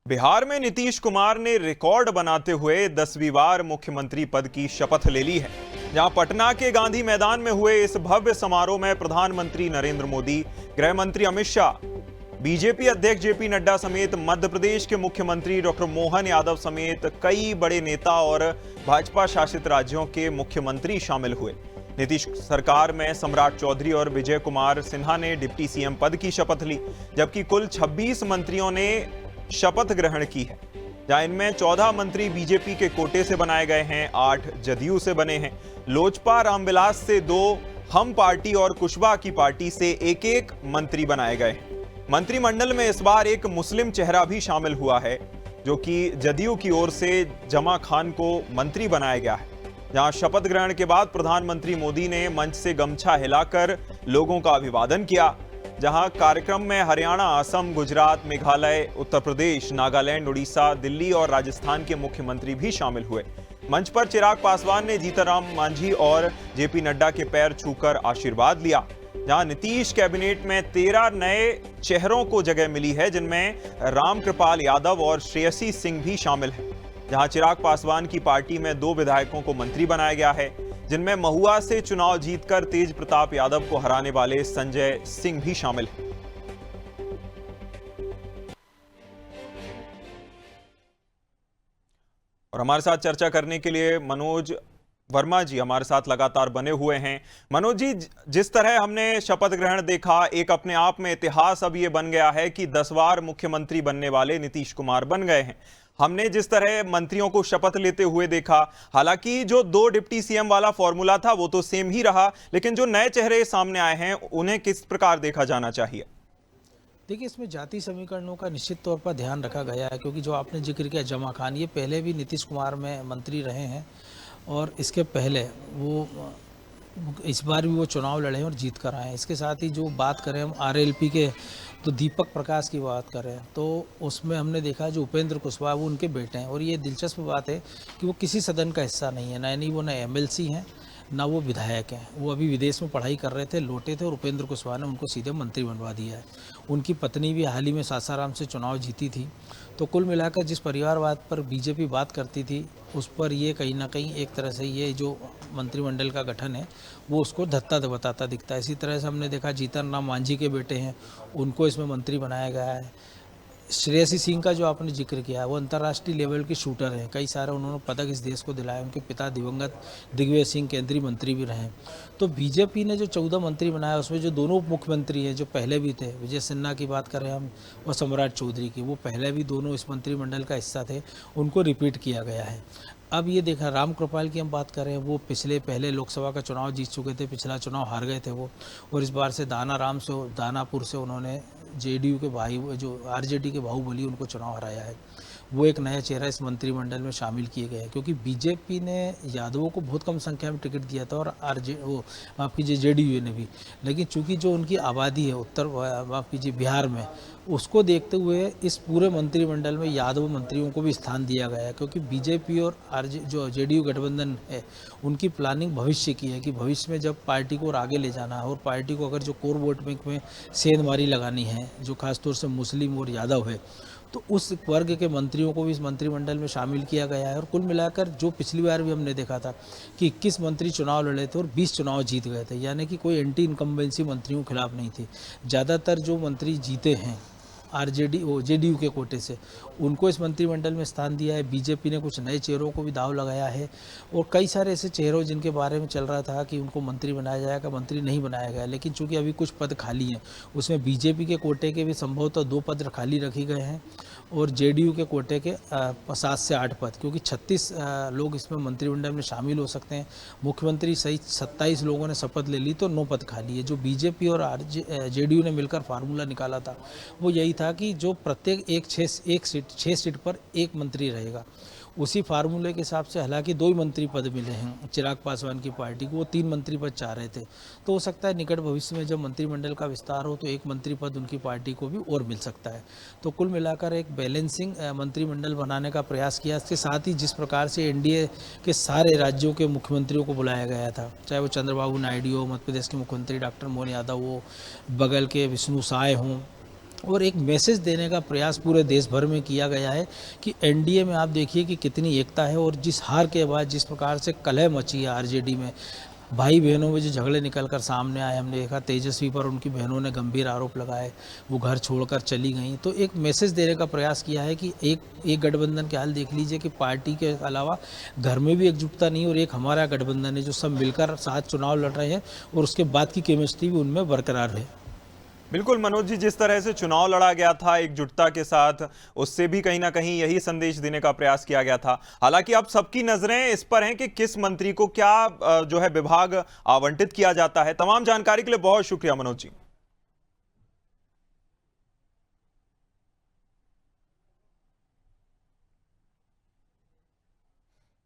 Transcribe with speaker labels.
Speaker 1: बिहार में नीतीश कुमार ने रिकॉर्ड बनाते हुए 10वीं बार मुख्यमंत्री पद की शपथ ले ली है। जहां पटना के गांधी मैदान में हुए इस भव्य समारोह में प्रधानमंत्री नरेंद्र मोदी, गृह मंत्री अमित शाह, बीजेपी अध्यक्ष जेपी नड्डा समेत मध्य प्रदेश के मुख्यमंत्री डॉक्टर मोहन यादव समेत कई बड़े नेता और भाजपा शासित राज्यों के मुख्यमंत्री शामिल हुए। नीतीश सरकार में सम्राट चौधरी और विजय कुमार सिन्हा ने डिप्टी सीएम पद की शपथ ली, जबकि कुल 26 मंत्रियों ने शपथ ग्रहण की है। जहां इनमें 14 मंत्री बीजेपी के कोटे से बनाए गए हैं, 8 जदयू से बने हैं। लोजपा रामविलास से 2, हम पार्टी और कुशवाहा की पार्टी से एक मंत्री बनाए गए हैं। मंत्रिमंडल में इस बार एक मुस्लिम चेहरा भी शामिल हुआ है, जो कि जदयू की ओर से जमा खान को मंत्री बनाया गया है। जहां शपथ ग्रहण के बाद प्रधानमंत्री मोदी ने मंच से गमछा हिलाकर लोगों का अभिवादन किया। जहां कार्यक्रम में हरियाणा, असम, गुजरात, मेघालय, उत्तर प्रदेश, नागालैंड, उड़ीसा, दिल्ली और राजस्थान के मुख्यमंत्री भी शामिल हुए। मंच पर चिराग पासवान ने जीतनराम मांझी और जेपी नड्डा के पैर छूकर आशीर्वाद लिया। जहां नीतीश कैबिनेट में 13 नए चेहरों को जगह मिली है, जिनमें रामकृपाल यादव और श्रेयसी सिंह भी शामिल हैं। जहां चिराग पासवान की पार्टी में 2 विधायकों को मंत्री बनाया गया है, जिनमें महुआ से चुनाव जीतकर तेज प्रताप यादव को हराने वाले संजय सिंह भी शामिल हैं। और हमारे साथ चर्चा करने के लिए मनोज वर्मा जी हमारे साथ लगातार बने हुए हैं। मनोज जी, जिस तरह हमने शपथ ग्रहण देखा, एक अपने आप में इतिहास अब ये बन गया है कि 10 बार मुख्यमंत्री बनने वाले नीतीश कुमार बन गए हैं। हमने जिस तरह मंत्रियों को शपथ लेते हुए देखा, हालांकि जो 2 डिप्टी सीएम वाला फॉर्मूला था वो तो सेम ही रहा, लेकिन जो नए चेहरे सामने आए हैं उन्हें किस प्रकार देखा जाना चाहिए?
Speaker 2: देखिए, इसमें जाति समीकरणों का निश्चित तौर पर ध्यान रखा गया है, क्योंकि जो आपने जिक्र किया जमा खान, ये पहले भी नीतीश कुमार में मंत्री रहे हैं और इसके पहले वो इस बार भी वो चुनाव लड़े हैं और जीत कर आए हैं। इसके साथ ही जो बात करें हम आरएलपी के, तो दीपक प्रकाश की बात करें तो उसमें हमने देखा जो उपेंद्र कुशवाहा वो उनके बेटे हैं। और ये दिलचस्प बात है कि वो किसी सदन का हिस्सा नहीं है, ना वो ना एमएलसी हैं ना वो विधायक हैं। वो अभी विदेश में पढ़ाई कर रहे थे, लौटे थे और उपेंद्र कुशवाहा ने उनको सीधे मंत्री बनवा दिया है। उनकी पत्नी भी हाल ही में सासाराम से चुनाव जीती थी। तो कुल मिलाकर जिस परिवारवाद पर बीजेपी बात करती थी, उस पर ये कहीं ना कहीं एक तरह से ये जो मंत्रिमंडल का गठन है वो उसको धत्ता बताता दिखता है। इसी तरह से हमने देखा जीतनराम मांझी के बेटे हैं, उनको इसमें मंत्री बनाया गया है। श्रेयसी सिंह का जो आपने जिक्र किया, वो अंतर्राष्ट्रीय लेवल के शूटर हैं, कई सारे उन्होंने पदक इस देश को दिलाए। उनके पिता दिवंगत दिग्विजय सिंह केंद्रीय मंत्री भी रहे। तो बीजेपी ने जो 14 मंत्री बनाया, उसमें जो दोनों उप मुख्यमंत्री हैं जो पहले भी थे, विजय सिन्हा की बात करें हम और सम्राट चौधरी की, वो पहले भी दोनों इस मंत्रिमंडल का हिस्सा थे, उनको रिपीट किया गया है। अब ये देखा रामकृपाल की हम बात करें, वो पहले लोकसभा का चुनाव जीत चुके थे, पिछला चुनाव हार गए थे वो, और इस बार से दानापुर से उन्होंने जेडीयू के भाई, जो आरजेडी के बाहुबली, उनको चुनाव हराया है। वो एक नया चेहरा इस मंत्रिमंडल में शामिल किए गए हैं, क्योंकि बीजेपी ने यादवों को बहुत कम संख्या में टिकट दिया था और माफ़ कीजिए जेडीयू ने भी, लेकिन चूंकि जो उनकी आबादी है माफ़ कीजिए बिहार में, उसको देखते हुए इस पूरे मंत्रिमंडल में यादव मंत्रियों को भी स्थान दिया गया है। क्योंकि बीजेपी और जो जेडीयू गठबंधन है, उनकी प्लानिंग भविष्य की है कि भविष्य में जब पार्टी को और आगे ले जाना है और पार्टी को अगर जो कोर वोट बैंक में सेंधमारी लगानी है, जो खासतौर से मुस्लिम और यादव है, तो उस वर्ग के मंत्रियों को भी इस मंत्रिमंडल में शामिल किया गया है। और कुल मिलाकर जो पिछली बार भी हमने देखा था कि 21 मंत्री चुनाव लड़े थे और 20 चुनाव जीत गए थे, यानी कि कोई एंटी इनकम्बेंसी मंत्रियों के खिलाफ नहीं थी। ज़्यादातर जो मंत्री जीते हैं जेडीयू के कोटे से, उनको इस मंत्रिमंडल में स्थान दिया है। बीजेपी ने कुछ नए चेहरों को भी दाव लगाया है और कई सारे ऐसे चेहरों जिनके बारे में चल रहा था कि उनको मंत्री बनाया जाएगा, मंत्री नहीं बनाया गया। लेकिन चूंकि अभी कुछ पद खाली हैं, उसमें बीजेपी के कोटे के भी संभवतः 2 पद खाली रखे गए हैं और जेडीयू के कोटे के 7 से 8 पद, क्योंकि 36 लोग इसमें मंत्रिमंडल में शामिल हो सकते हैं। मुख्यमंत्री सहित 27 लोगों ने शपथ ले ली, तो 9 पद खाली है। जो बीजेपी और जेडीयू ने मिलकर फार्मूला निकाला था, वो यही था कि जो प्रत्येक 6 सीट पर 1 मंत्री रहेगा। उसी फार्मूले के हिसाब से हालांकि 2 ही मंत्री पद मिले हैं चिराग पासवान की पार्टी को, वो 3 मंत्री पद चाह रहे थे। तो हो सकता है निकट भविष्य में जब मंत्रिमंडल का विस्तार हो तो 1 मंत्री पद उनकी पार्टी को भी और मिल सकता है। तो कुल मिलाकर एक बैलेंसिंग मंत्रिमंडल बनाने का प्रयास किया। इसके साथ ही जिस प्रकार से एनडीए के सारे राज्यों के मुख्यमंत्रियों को बुलाया गया था, चाहे वो चंद्रबाबू नायडू हो, मध्य प्रदेश के मुख्यमंत्री डॉक्टर मोहन यादव हो, बगल के विष्णु साय हों, और एक मैसेज देने का प्रयास पूरे देश भर में किया गया है कि एनडीए में आप देखिए कि कितनी एकता है, और जिस हार के बाद जिस प्रकार से कलह मची है आरजेडी में, भाई बहनों में जो झगड़े निकल कर सामने आए, हमने देखा तेजस्वी पर उनकी बहनों ने गंभीर आरोप लगाए, वो घर छोड़कर चली गई। तो एक मैसेज देने का प्रयास किया है कि एक गठबंधन के हाल देख लीजिए कि पार्टी के अलावा घर में भी एकजुटता नहीं, और एक हमारा गठबंधन है जो सब मिलकर साथ चुनाव लड़ रहे हैं, और उसके बाद की केमिस्ट्री भी उनमें बरकरार है।
Speaker 1: बिल्कुल मनोज जी, जिस तरह से चुनाव लड़ा गया था एकजुटता के साथ, उससे भी कहीं ना कहीं यही संदेश देने का प्रयास किया गया था। हालांकि अब सबकी नजरें इस पर हैं कि किस मंत्री को क्या जो है विभाग आवंटित किया जाता है। तमाम जानकारी के लिए बहुत शुक्रिया मनोज जी।